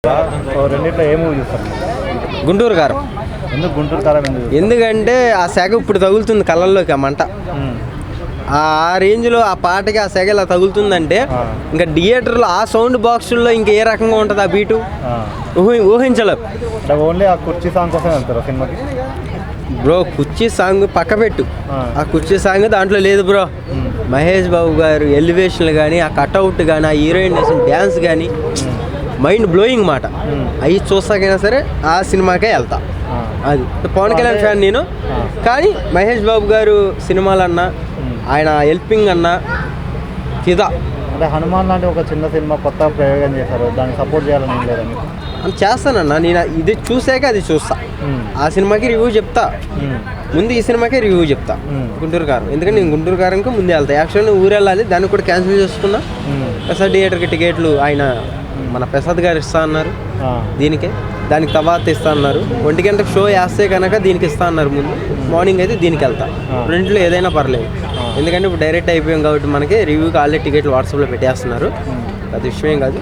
రెండిట్లో ఏ మూవీ చూస్తారు? గుంటూరు కారం. ఎందుకు గుంటూరు కారం ఎందుకంటే ఆ సెగ ఇప్పుడు తగులుతుంది కళ్ళల్లోకి, ఆ మంట ఆ రేంజ్లో ఆ పాటకి ఆ సెగ ఇలా తగులుతుందంటే ఇంకా థియేటర్లో ఆ సౌండ్ బాక్సుల్లో ఇంకా ఏ రకంగా ఉంటుంది ఆ బీటు ఊహించలేం. ఓన్లీ ఆ కుర్చీ సాంగ్ కోసం వెళ్తారు సినిమాకి? బ్రో కుర్చీ సాంగ్ పక్క పెట్టు, ఆ కుర్చీ సాంగ్ దాంట్లో లేదు బ్రో. మహేష్ బాబు గారు ఎలివేషన్లు కానీ, ఆ కట్అవుట్ కానీ, ఆ హీరోయిన్ డ్యాన్స్ కానీ మైండ్ బ్లోయింగ్ మాట. అవి చూస్తాకైనా సరే ఆ సినిమాకే వెళ్తా. అది పవన్ కళ్యాణ్ ఫ్యాన్ నేను, కానీ మహేష్ బాబు గారు సినిమాలన్నా, ఆయన హెల్పింగ్ అన్నా ఫిదా. అంటే హనుమాన్ లాంటి ఒక చిన్న సినిమా కొత్త ప్రయోగం చేశారు, దాన్ని సపోర్ట్ చేయాలని ఏం లేదని అని చేస్తానన్నా. నేను ఇది చూసాక అది చూస్తా, ఆ సినిమాకి రివ్యూ చెప్తా. ముందు ఈ సినిమాకే రివ్యూ చెప్తా గుంటూరు కారం. ఎందుకంటే నేను గుంటూరు కారంకి ముందే వెళ్తా. యాక్చువల్లీ ఊరు వెళ్ళాలి, దాన్ని కూడా క్యాన్సిల్ చేసుకున్నా. ప్రసాద్ థియేటర్కి టికెట్లు ఆయన మన ప్రసాద్ గారు ఇస్తా అన్నారు, దానికి తర్వాత ఇస్తా అన్నారు. 1 గంటకు షో వేస్తే కనుక దీనికి ఇస్తా అన్నారు ముందు. మార్నింగ్ అయితే దీనికి వెళ్తా. రెండింటిలో ఏదైనా పర్లేదు, ఎందుకంటే ఇప్పుడు డైరెక్ట్ అయిపోయాం కాబట్టి మనకి రివ్యూకి ఆల్రెడీ టికెట్లు వాట్సాప్లో పెట్టేస్తున్నారు. అది విషయం కాదు.